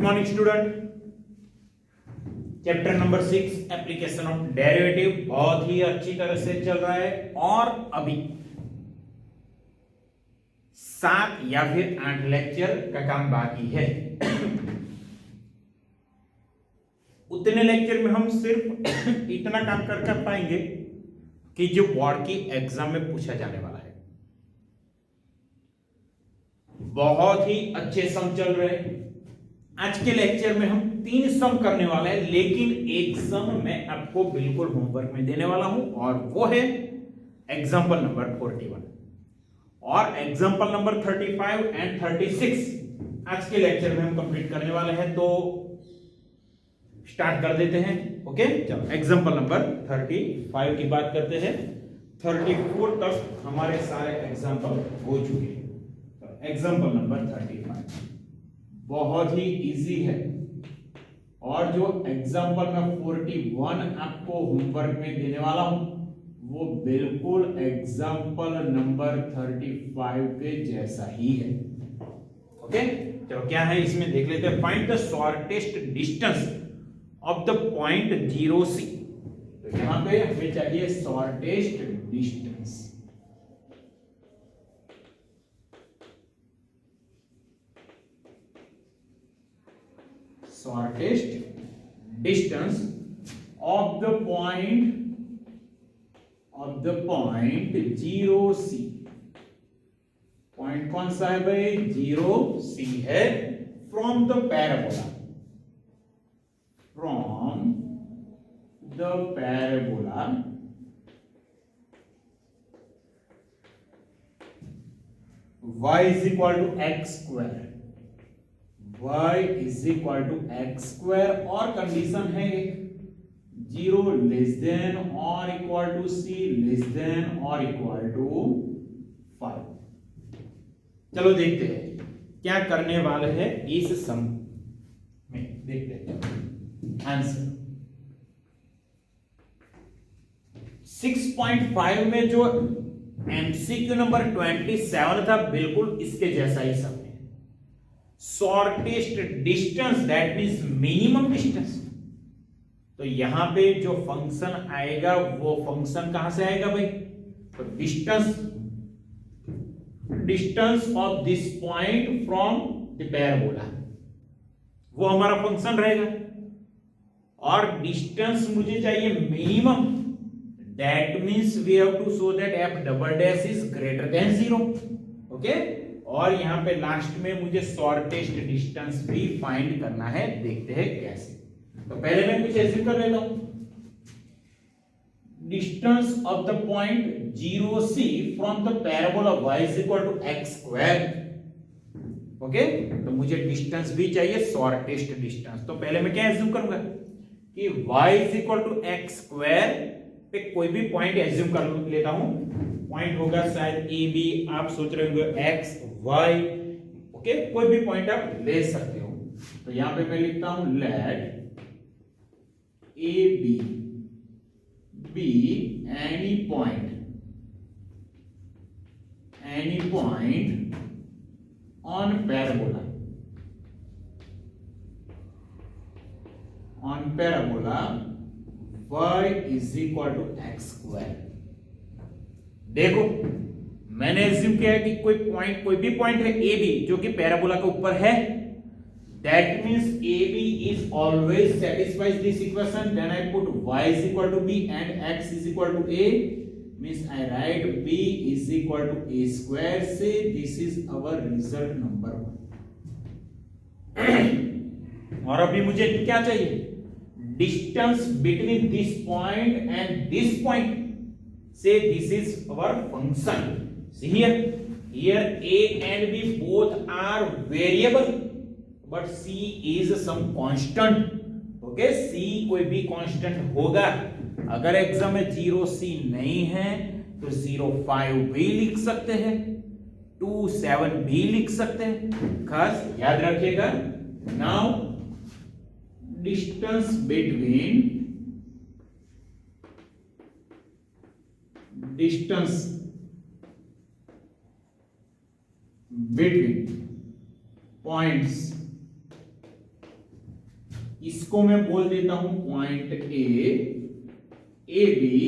Morning student. Chapter number 6 application of derivative बहुत ही अच्छी तरह से चल रहा है और अभी 7 या फिर 8 लेक्चर का काम बाकी है। उतने लेक्चर में हम सिर्फ इतना काम कर पाएंगे कि जो बोर्ड की एग्जाम में पूछा जाने वाला है। बहुत ही अच्छे सम चल रहे हैं। आज के लेक्चर में हम 3 सम करने वाले हैं, लेकिन एक सम मैं आपको बिल्कुल होमवर्क में देने वाला हूं और वो है एग्जांपल नंबर 41 और एग्जांपल नंबर 35 एंड 36 आज के लेक्चर में हम कंप्लीट करने वाले हैं। तो स्टार्ट कर देते हैं। ओके, चलो एग्जांपल नंबर 35 की बात करते हैं। 34 तक हमारे सारे एग्जांपल हो चुके हैं। एग्जांपल नंबर 35 बहुत ही इजी है और जो एग्जांपल में 41 आपको होमवर्क में देने वाला हूं वो बिल्कुल एग्जांपल नंबर 35 के जैसा ही है। ओके, तो क्या है इसमें देख लेते हैं। Find the shortest distance of the point 0C। तो यहां पे हमें चाहिए shortest distance. Shortest distance of the point 0C। Point कौन सा है भाई? 0C है। From the parabola, from the parabola y is equal to x square, y is equal to x square और कंडीशन है एक 0 लेस देन और equal to c less than और इक्वल टू 5। चलो देखते हैं क्या करने वाले हैं इस सम में। देखते हैं आंसर। 6.5 में जो एमसीक्यू नंबर 27 था बिल्कुल इसके जैसा ही सम है। Shortest distance that means minimum distance. तो यहां पे जो फंक्शन आएगा वो फंक्शन कहां से आएगा भाई? तो distance of this point from the parabola वो हमारा फंक्शन रहेगा और डिस्टेंस मुझे चाहिए minimum. That means we have to show that f double dash is greater than 0। Okay, और यहां पे लास्ट में मुझे शॉर्टेस्ट डिस्टेंस भी फाइंड करना है। देखते हैं कैसे। तो पहले मैं कुछ ऐसे कर लेता हूं। Distance of the point 0C from the parabola y is equal to x square। Okay, तो मुझे डिस्टेंस भी चाहिए शॉर्टेस्ट डिस्टेंस। तो पहले मैं क्या एज्यूम करूंगा कि y is equal to x square पे कोई भी पॉइंट एज्यूम कर लेता हूं। पॉइंट होगा शायद ए बी, आप सोच रहे होंगे एक्स वाई। ओके, कोई भी पॉइंट आप ले सकते हो। तो यहां पे मैं लिखता हूं let A be any point on parabola y is equal to x square। देखो मैंने एज्यूम किया है कि कोई भी पॉइंट है ए बी जो कि पैराबोला के ऊपर है। That means A B is always satisfies this equation. Then I put y is equal to b and x is equal to a, means I write b is equal to a square। से this is our result number 1। और अभी मुझे क्या चाहिए? Distance between this point and this point. So this is our function. Here a and b both are variable but c is some constant। Okay, c कोई भी constant होगा। अगर exam में 0C नहीं है तो 0.5 भी लिख सकते हैं, 2.7 भी लिख सकते हैं। खास याद रखिएगा। नाउ डिस्टेंस बिटवीन points इसको मैं बोल देता हूं पॉइंट ए बी,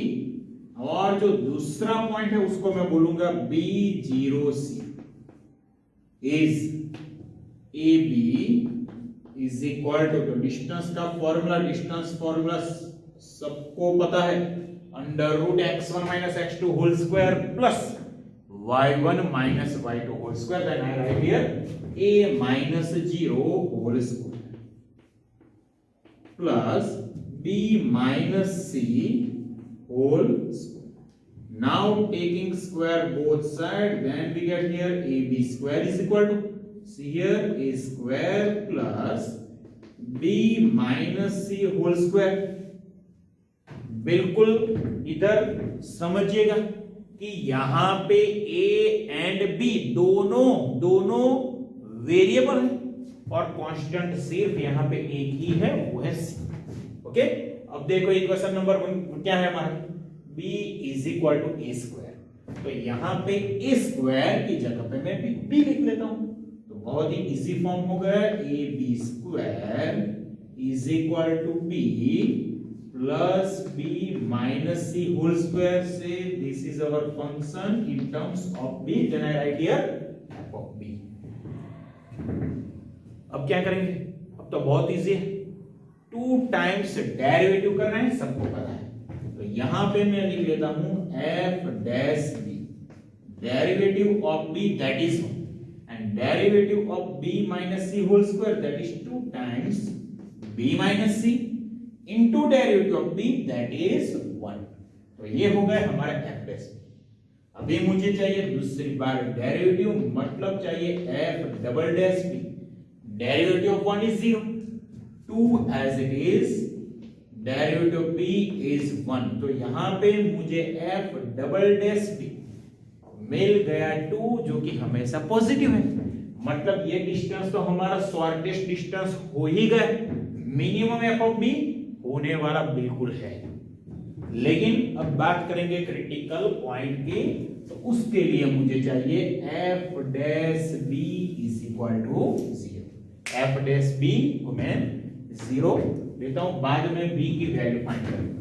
और जो दूसरा पॉइंट है उसको मैं बोलूंगा B0C is A B is equal to distance का फॉर्मूला सबको पता है, under root x1 minus x2 whole square plus y1 minus y2 whole square, then I write here a minus 0 whole square plus b minus c whole square. Now taking square both sides, then we get here ab square is equal to, see here, a square plus b minus c whole square. बिल्कुल इधर समझिएगा कि यहां पे a and b दोनों variable है और constant सिर्फ यहां पे एक ही है, वो है c. ओके, अब देखो इक्वेशन नंबर 1 क्या है हमारा, b is equal to A square. तो यहां पे ए स्क्वायर की जगह पे मैं b लिख लेता हूं, तो बहुत ही इजी फॉर्म हो गया, A B square is equal to b plus b minus c whole square. So this is our function in terms of b, then I write here f of b. अब क्या करेंगे, अब तो बहुत easy है, 2 times derivative करना है, सबको पता है. तो यहां पे मैं लिख लेता हूं f dash b, derivative of b that is 1 and derivative of b minus c whole square that is 2 times b minus c into derivative of b that is 1. तो ये हो गया हमारा f डैश b. अभी मुझे चाहिए दूसरी बार derivative, मतलब चाहिए f double dash b, derivative of 1 is 0, 2 as it is, derivative b is 1. तो यहां पे मुझे f डबल डैश b मिल गया 2, जो कि हमेशा पॉजिटिव है, मतलब ये डिस्टेंस तो हमारा शॉर्टेस्ट डिस्टेंस हो ही गया, मिनिमम f ऑफ b होने वाला बिल्कुल है. लेकिन अब बात करेंगे क्रिटिकल पॉइंट की, तो उसके लिए मुझे चाहिए f dash b is equal to 0. f dash b को मैं 0 लेता हूं, बाद में b की वैल्यू फाइंड करूंगा.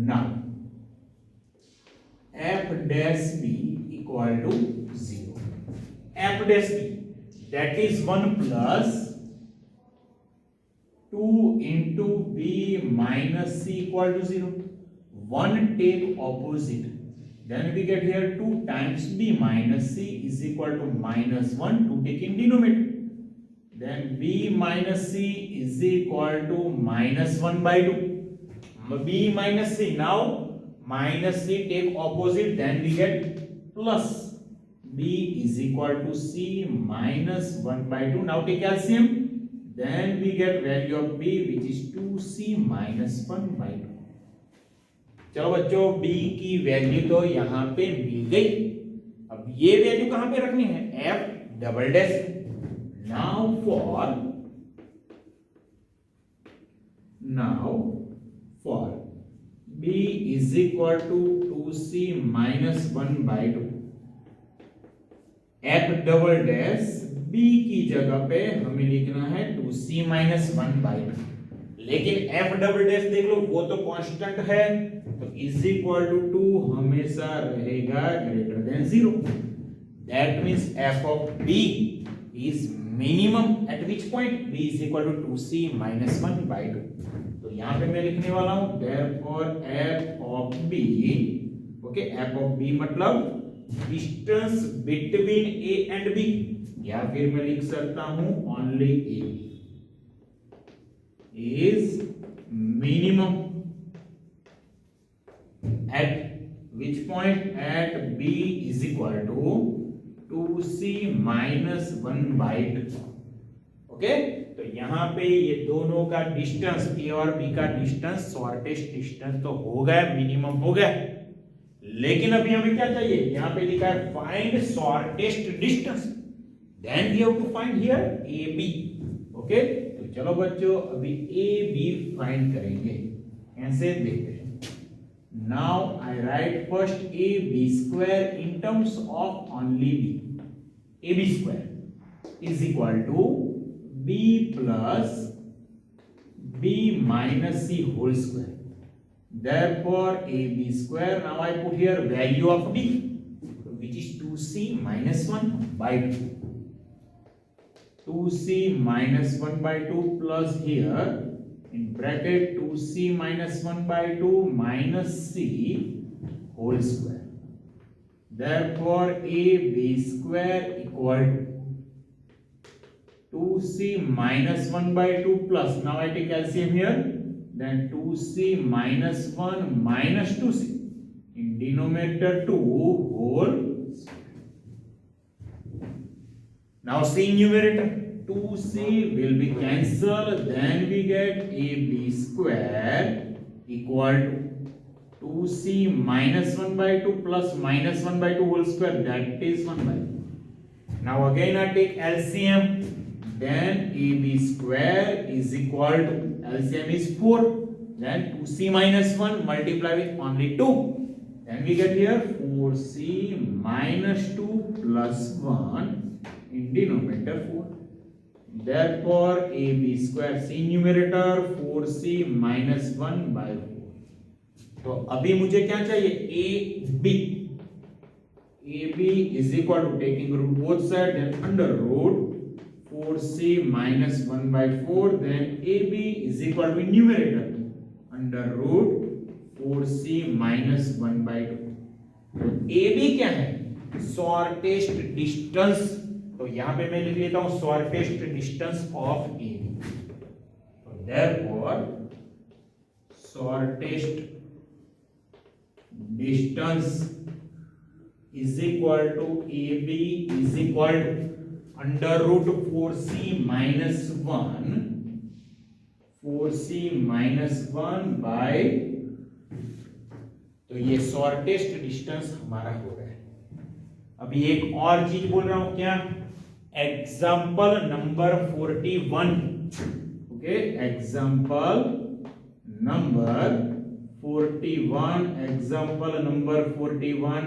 Now f dash b equal to 0. f dash b that is 1 plus 2 into b minus c equal to 0. 1 take opposite, then we get here 2 times b minus c is equal to minus 1, to take in denominator. Then b minus c is equal to minus 1 by 2. b minus c, now minus c take opposite, then we get plus b is equal to c minus 1 by 2. Now take LCM, then we get value of b which is 2c minus 1 by 2. चलो बच्चों, b की value तो यहां पे मिल गई. अब ये value कहां पे रखनी है, f double dash. Now for b is equal to 2c minus 1 by 2, f double dash b की जगह पे हमें लिखना है 2c minus 1 by 2. लेकिन f डबल डैश देख लो, वो तो कांस्टेंट है, तो इज इक्वल टू 2 हमेशा रहेगा greater than 0. That means f of b is minimum at which point, b is equal to 2c minus 1 by 2. तो यहां पे मैं लिखने वाला हूं therefore f of b, okay, f of b मतलब distance between a and b, या फिर मैं लिख सकता हूं only a is minimum at which point, at b is equal to 2c minus 1 by 2. Okay, तो यहां पे ये दोनों का डिस्टेंस a और b का डिस्टेंस शॉर्टेस्ट डिस्टेंस तो हो गया, मिनिमम हो गया. लेकिन अभी हमें क्या चाहिए, यहां पे लिखा है find shortest distance, then we have to find here ab. Okay, तो चलो बच्चों अभी ab फाइंड करेंगे, कैसे देखते हैं. Now I write first ab square in terms of only b. ab square is equal to b plus b minus c whole square. Therefore ab square. Now I put here value of d, which is 2c minus 1 by 2. 2c minus 1 by 2 plus here in bracket 2c minus 1 by 2 minus c whole square. Therefore ab square equal to 2c minus 1 by 2 plus, now I take LCM here, then 2c minus 1 minus 2c in denominator 2 whole square. Now see numerator, 2c will be cancelled, then we get ab square equal to 2c minus 1 by 2 plus minus 1 by 2 whole square, that is 1 by 2. Now again I take LCM, then ab square is equal to, LCM is 4, then 2c minus 1 multiply with only 2, then we get here 4c minus 2 plus 1 in denominator 4. Therefore ab square, see numerator 4c minus 1 by 4. तो अभी मुझे क्या चाहिए, ab is equal to taking root both side, then under root 4c minus 1 by 4, then ab is equal to numerator under root 4c minus 1 by 2. तो ab क्या है, shortest distance, तो यहां पे मैं लिख लेता हूं शॉर्टेस्ट डिस्टेंस ऑफ ab. तो therefore shortest distance is equal to AB is equal to under root 4c minus 1 by, तो ये शॉर्टेस्ट डिस्टेंस हमारा हो गया. अभी एक और चीज बोल रहा हूं, क्या, example number 41. Okay, example number 41, example number 41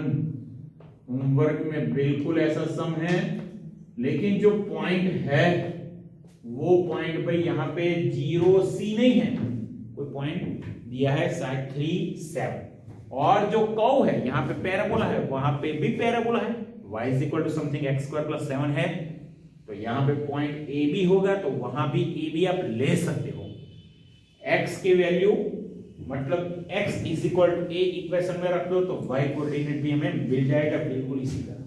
homework में बिल्कुल ऐसा सम है, लेकिन जो पॉइंट है वो पॉइंट भाई यहाँ पे 0c नहीं है, कोई पॉइंट दिया है शायद 3, 7, और जो कर्व है यहाँ पे पैराबोला है, वहां पे भी पैराबोला है, y is equal to something x square plus 7 है, तो यहाँ पे पॉइंट a b होगा, तो वहां भी a b आप ले सकते हो. x के वैल्यू मतलब x is equal to a equation में रख दो तो y कोऑर्डिनेट भी हमें मिल जाएगा बिल्कुल इसी तरह.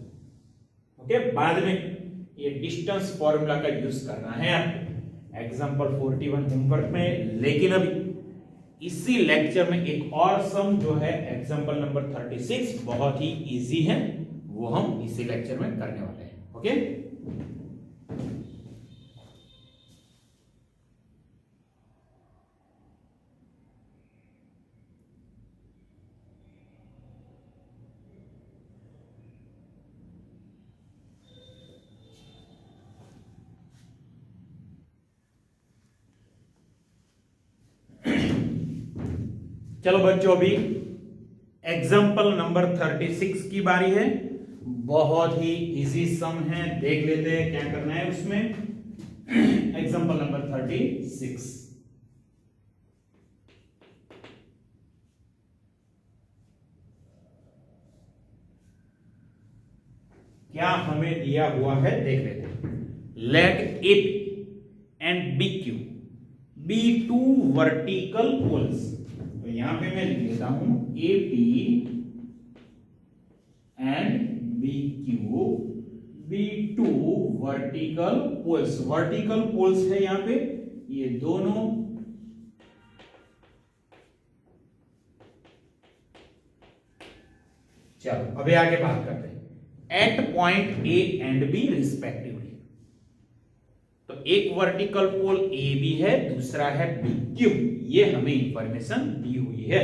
ओके, बाद में ये डिस्टेंस फॉर्मूला का यूज करना है आपको एग्जांपल 41 होमवर्क में. लेकिन अभी इसी लेक्चर में एक और सम जो है एग्जांपल नंबर 36 बहुत ही इजी है, वो हम इसी लेक्चर में करने वाले हैं. ओके, चलो बच्चों, अभी एग्जाम्पल नंबर 36 की बारी है. बहुत ही इजी सम है, देख लेते हैं क्या करना है उसमें. एग्जाम्पल नंबर 36, क्या हमें दिया हुआ है देख लेते हैं. Let A and B Q be two vertical poles. तो यहां पे मैं लिख लेता हूं A P and B Q be two vertical poles. Vertical poles है यहां पे ये दोनों. चलो अभी आगे बात करते हैं at point A and B respectively. तो एक वर्टिकल पोल ए बी है, दूसरा है बी क्यू. ये हमें इंफॉर्मेशन दी हुई है.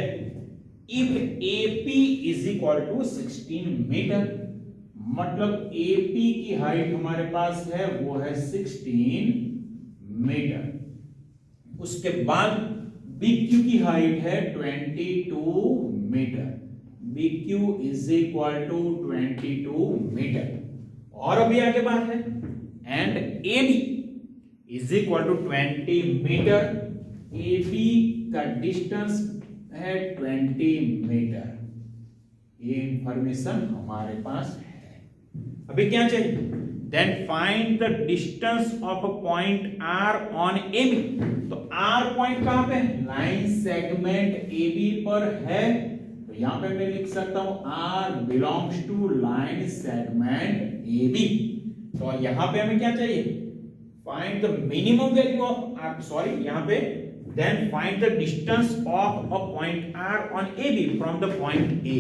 If A P is equal to 16 metre, मतलब ए पी की हाइट हमारे पास है वो है 16 मीटर. उसके बाद बी क्यू की हाइट है 22 metre. B Q is equal to 22 metre. और अभी आगे बात है and A is equal to 20 metre. AB का डिस्टेंस है 20 मीटर। ये इंफॉर्मेशन हमारे पास है। अभी क्या चाहिए? Then find the distance of a point R on AB। तो R पॉइंट कहां पे है? लाइन सेगमेंट AB पर है। तो यहां पे मैं लिख सकता हूं R belongs to line segment AB। तो यहां पे हमें क्या चाहिए? Find the minimum value of sorry यहां पे then find the distance of a point R on AB from the point A।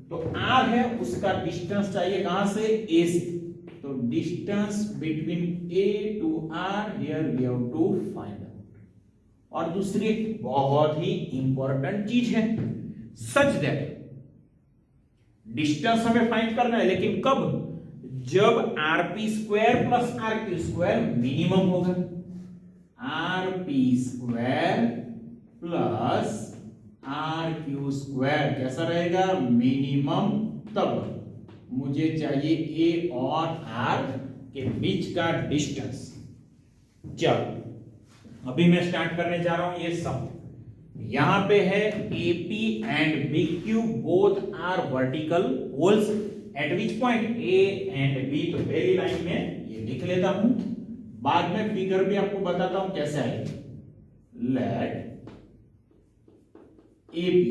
तो R है उसका डिस्टेंस चाहिए कहां से? A से। तो distance between A to R here we have to find out. और दूसरी एक बहुत ही इंपॉर्टेंट चीज है, सच दैट डिस्टेंस हमें फाइंड करना है, लेकिन कब? जब RP square plus RQ square minimum होगा। RP square plus RQ square कैसा रहेगा? मिनिमम। तब मुझे चाहिए A और R के बीच का डिस्टेंस। चलो अभी मैं स्टार्ट करने जा रहा हूं ये सब। यहां पे है AP and BQ both are vertical poles at which point A and B। तो पहली लाइन में ये लिख लेता हूं, बाद में फिगर भी आपको बताता हूं कैसे आएगी। Let AP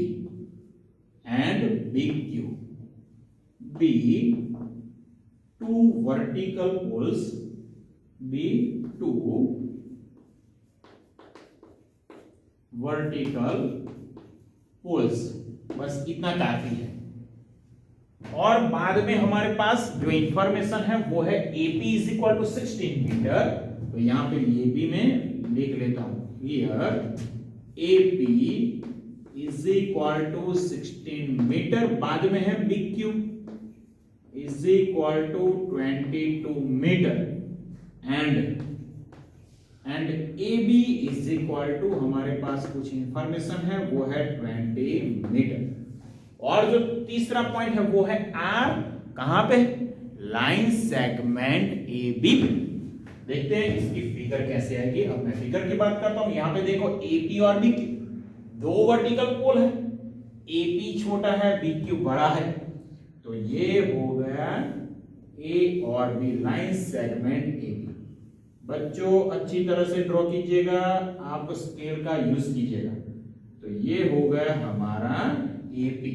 and BQ be two vertical poles, be two vertical poles। बस इतना काफी है। और बाद में हमारे पास जो इंफॉर्मेशन है वो है AP is equal to 16 metre. तो यहां पे ये भी मैं लिख लेता हूं here AP is equal to 16 metre. बाद में है BQ is equal to 22 metre and AB is equal to हमारे पास कुछ इंफॉर्मेशन है वो है 20 मीटर। और जो तीसरा पॉइंट है वो है R कहां पे? Line segment AB। देखते हैं इसकी फिगर कैसे आएगी। अब मैं फिगर की बात करता हूं। यहां पे देखो AP और BQ दो वर्टिकल पोल है। AP छोटा है, BQ बड़ा है। तो ये हो गया A और B लाइन सेगमेंट AB। बच्चों अच्छी तरह से ड्रॉ कीजिएगा, आप स्केल का यूज कीजिएगा। तो ये हो गया हमारा AP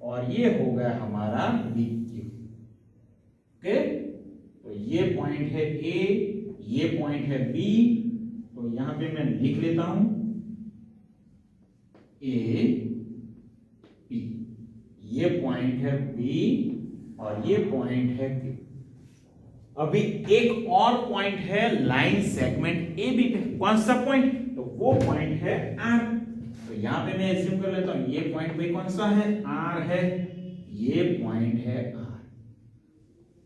और ये हो गया हमारा BQ। ओके, तो ये पॉइंट है A, ये पॉइंट है B। तो यहां पे मैं लिख लेता हूं A P। ये पॉइंट है B और ये पॉइंट है Q। अभी एक और पॉइंट है लाइन सेगमेंट AB पे। कौन सा पॉइंट? तो वो पॉइंट है R। तो यहां पे मैं एज्यूम कर लेता हूं ये पॉइंट पे कौन सा है? R है। ये पॉइंट है R।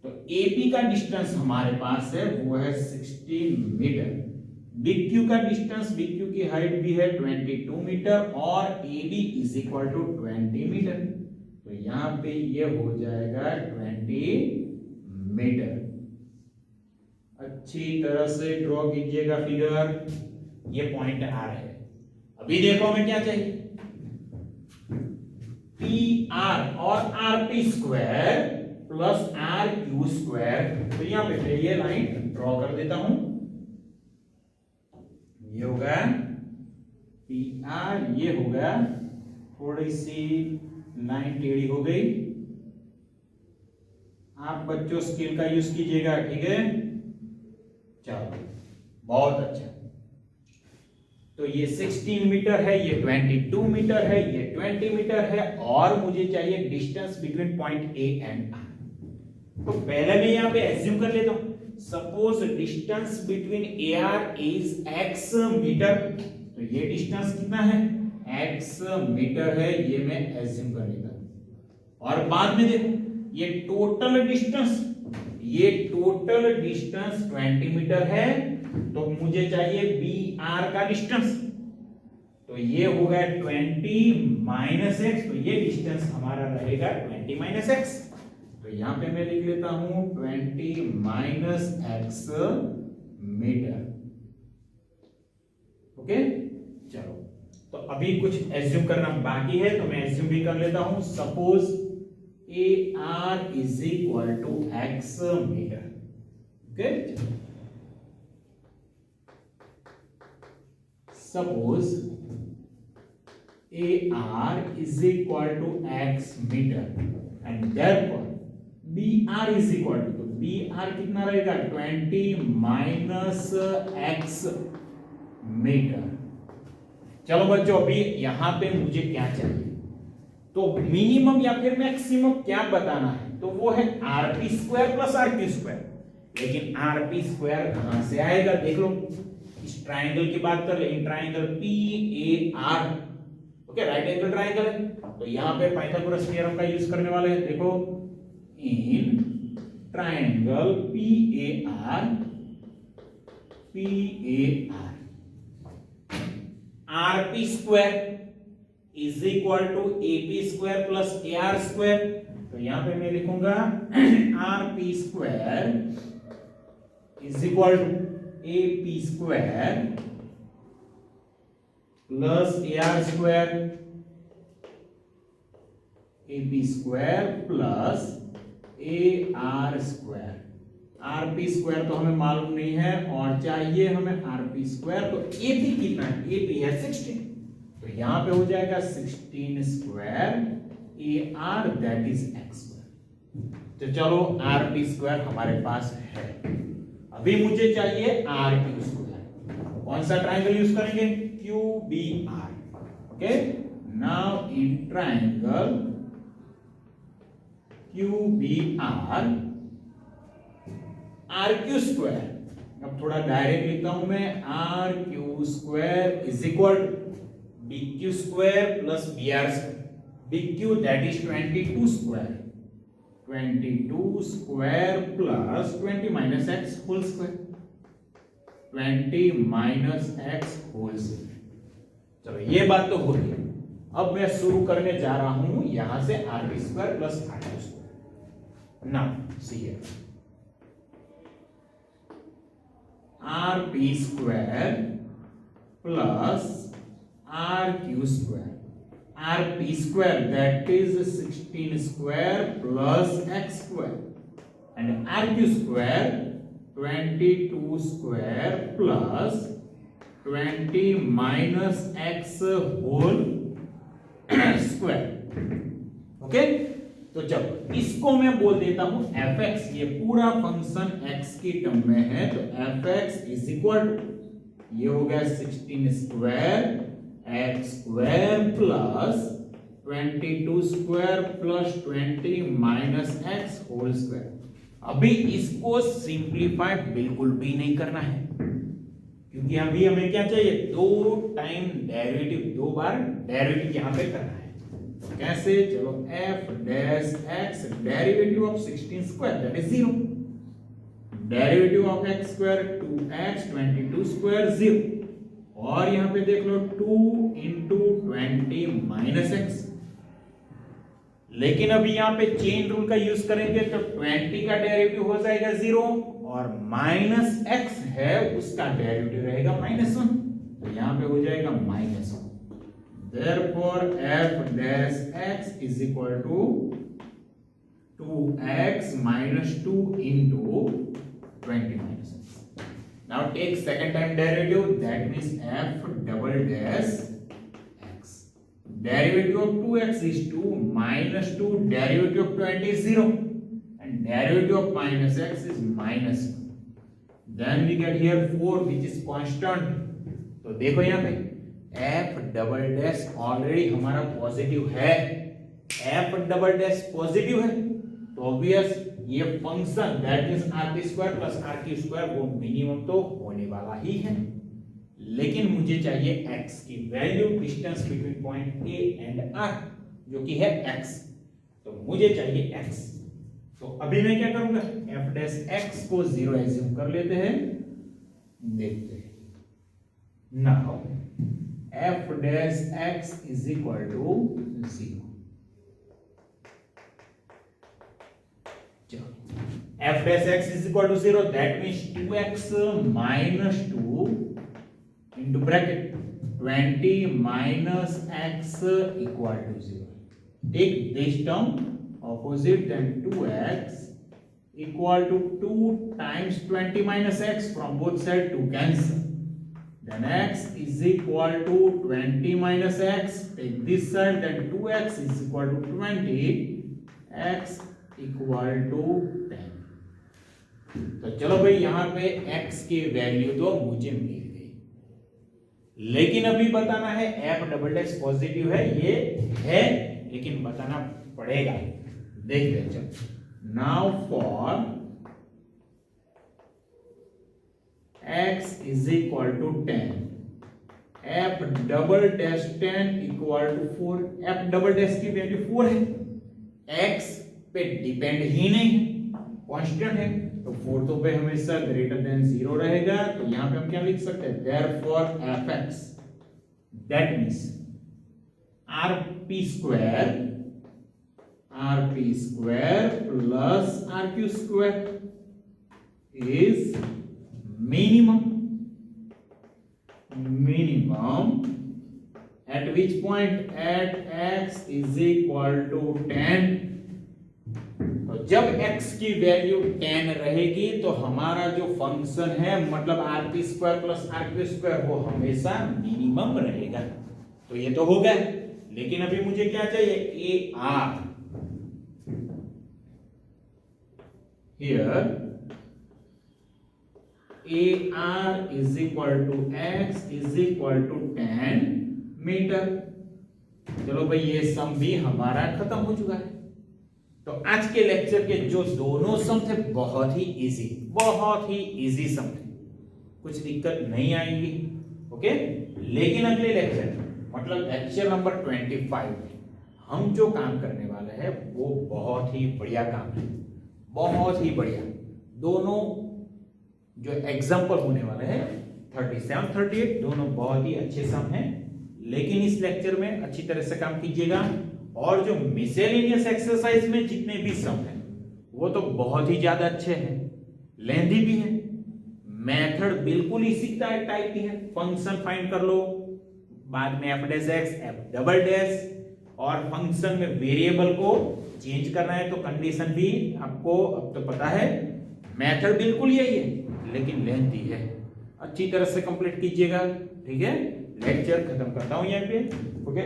तो AP का डिस्टेंस हमारे पास है वो है 16 मीटर। BQ का डिस्टेंस, BQ की हाइट भी है 22 मीटर और AB is equal to 20 metre. तो यहां पे ये हो जाएगा 20 मीटर। अच्छी तरह से ड्रॉ कीजिएगा फिगर। ये पॉइंट R है। अभी देखो हमें क्या चाहिए? PR और RP square plus RQ square. तो यहां पे ये लाइन ड्रॉ कर देता हूं। ये हो गया PR, ये हो गया, थोड़ी सी लाइन टेढ़ी हो गई। आप बच्चों स्केल का यूज कीजिएगा, ठीक है? चलो बहुत अच्छा। तो ये 16 मीटर है, ये 22 मीटर है, ये 20 मीटर है और मुझे चाहिए distance between point A and R। तो पहले मैं यहां पे एज्यूम कर लेता हूं, suppose distance between AR is x metre. तो ये डिस्टेंस कितना है? x मीटर है, ये मैं एज्यूम कर लेता हूं। और बाद में देखो ये टोटल डिस्टेंस, ये टोटल डिस्टेंस 20 मीटर है। तो मुझे चाहिए BR का डिस्टेंस। तो ये हो गया 20 माइनस x। तो ये डिस्टेंस हमारा रहेगा 20 माइनस x। तो यहां पे मैं लिख लेता हूं 20 माइनस x मीटर। ओके चलो, तो अभी कुछ एज्यूम करना बाकी है, तो मैं एज्यूम भी कर लेता हूं। Suppose A R is equal to X metre. Okay, suppose A R is equal to X metre and therefore B R is equal to, B R कितना रहेगा 20 माइनस एक्स मीटर। चलो बच्चों, अभी यहां पे मुझे क्या चाहिए, तो मिनिमम या फिर मैक्सिमम क्या बताना है, तो वो है RP square plus RQ square. लेकिन आरपी स्क्वायर कहां से आएगा, देख लो, इस ट्राइंगल की बात कर ले, इन triangle P A are, okay, right angle triangle है, तो यहां पे पाइथागोरस थ्योरम का यूज करने वाले हैं। देखो, in triangle P A R, RP square is equal to AP square plus A R square. तो यहां पे मैं लिखूंगा RP square is equal to AP square plus A R square, AP square plus A R square. RP square तो हमें मालूम नहीं है और चाहिए हमें आरपी स्क्वायर, तो एपी कितना है, एपी है 16, तो यहां पे हो जाएगा 16 square A R that is x square. तो चलो, आरपी स्क्वायर हमारे पास है। अभी मुझे चाहिए आर क्यू स्क्वायर। कौन सा ट्राइंगल यूज करेंगे, Q B R. Okay, now in triangle Q B R, R Q square, अब थोड़ा डायरेक्ट लिखता हूं मैं, R Q square is equal B Q square plus B R square. B Q that is 22 square, 22 square plus 20 minus X whole square, 20 minus X whole square. चलो, ये बात तो हो गई। अब मैं शुरू करने जा रहा हूं यहां से R B square plus R Q square. Now see here, R P square plus R Q square, R P square that is 16 square plus X square and R Q square 22 square plus 20 minus X whole square. Okay, तो जब इसको मैं बोल देता हूं F x, ये पूरा function x की टर्म में है, तो F X is equal to, ये हो गया 16 square X square plus 22 square plus 20 minus X whole square. अभी इसको सिंप्लीफाई बिल्कुल भी नहीं करना है, क्योंकि अभी हमें क्या चाहिए, दो टाइम डेरिवेटिव, दो बार डेरिवेटिव यहां पे करना है। कैसे, चलो, F dash x derivative of 16 square that is 0, derivative of x square 2x 22 square 0, और यहां पे देख लो 2 इंटू 20 माइनस एक्स। लेकिन अभी यहां पे चेन रूल का यूज करेंगे तो 20 का डेरिवेटिव हो जाएगा 0 और माइनस एक्स है उसका डेरिवेटिव रहेगा -1, तो यहां पे हो जाएगा -1। Therefore, f dash x is equal to 2x minus 2 into 20 minus x. Now take second time derivative, that means f double dash x. Derivative of 2x is 2 minus 2, derivative of 20 is 0 and derivative of minus x is -1. Then we get here 4 which is constant. तो देखो यहाँ पे F double dash already हमारा positive है, F double dash positive है, तो obvious ये function that means R P square plus R Q square वो मिनिमम तो होने वाला ही है। लेकिन मुझे चाहिए x की value, distance between point A and R जो कि है x, तो मुझे चाहिए x। तो अभी मैं क्या करूंगा, f डैश x को 0 एज्यूम कर लेते हैं, देखते हैं। Now f dash x is equal to 0। f dash x is equal to 0, that means 2x minus 2 into bracket 20 minus x equal to 0. Take this term opposite, then 2x equal to 2 times 20 minus x, from both sides 2 cancel. Then x is equal to 20 minus x, take this side, then 2x is equal to 20, x equal to 10. तो चलो भाई यहां पे x की value तो मुझे मिल गई, लेकिन अभी बताना है f डबल डैश पॉजिटिव है, ये है लेकिन बताना पड़ेगा। देखते हैं चलो। Now for x is equal to 10, f double dash 10 equal to 4। f double dash की वैल्यू 4 है, x पे डिपेंड ही नहीं है, कांस्टेंट है, तो 4 तो पे हमेशा ग्रेटर देन 0 रहेगा। तो यहां पे हम क्या लिख सकते हैं, therefore fx that means rp square plus rq square is minimum at which point, at x is equal to 10। तो जब x की वैल्यू 10 रहेगी तो हमारा जो फंक्शन है मतलब rp square plus rq square वो हमेशा मिनिमम रहेगा। तो ये तो हो गया, लेकिन अभी मुझे क्या चाहिए, ar। Here ar is equal to x is equal to 10 metre. चलो भाई ये सम भी हमारा खत्म हो चुका है। तो आज के लेक्चर के जो दोनों सम थे बहुत ही इजी सम थे, कुछ दिक्कत नहीं आएगी। ओके, लेकिन अगले लेक्चर मतलब लेक्चर नंबर 25 हम जो काम करने वाले हैं वो बहुत ही बढ़िया काम है, बहुत ही बढ़िया। दोनों जो एग्जाम्पल होने वाले हैं 37, 38 दोनों बहुत ही अच्छे सम हैं, लेकिन इस लेक्चर में अच्छी तरह से काम कीजिएगा। और जो मिसेलेनियस एक्सरसाइज में जितने भी सम हैं वो तो बहुत ही ज्यादा अच्छे हैं, लेंथी भी हैं, मेथड बिल्कुल इसी टाइप की है। फंक्शन फाइंड कर लो, बाद में f dash x f double dash, और फंक्शन में वेरिएबल को चेंज करना है तो कंडीशन भी आपको अब तो पता है। मेथड बिल्कुल यही है लेकिन लेंथी है, अच्छी तरह से कंप्लीट कीजिएगा। ठीक है, लेक्चर खत्म करता हूं यहां पे। ओके।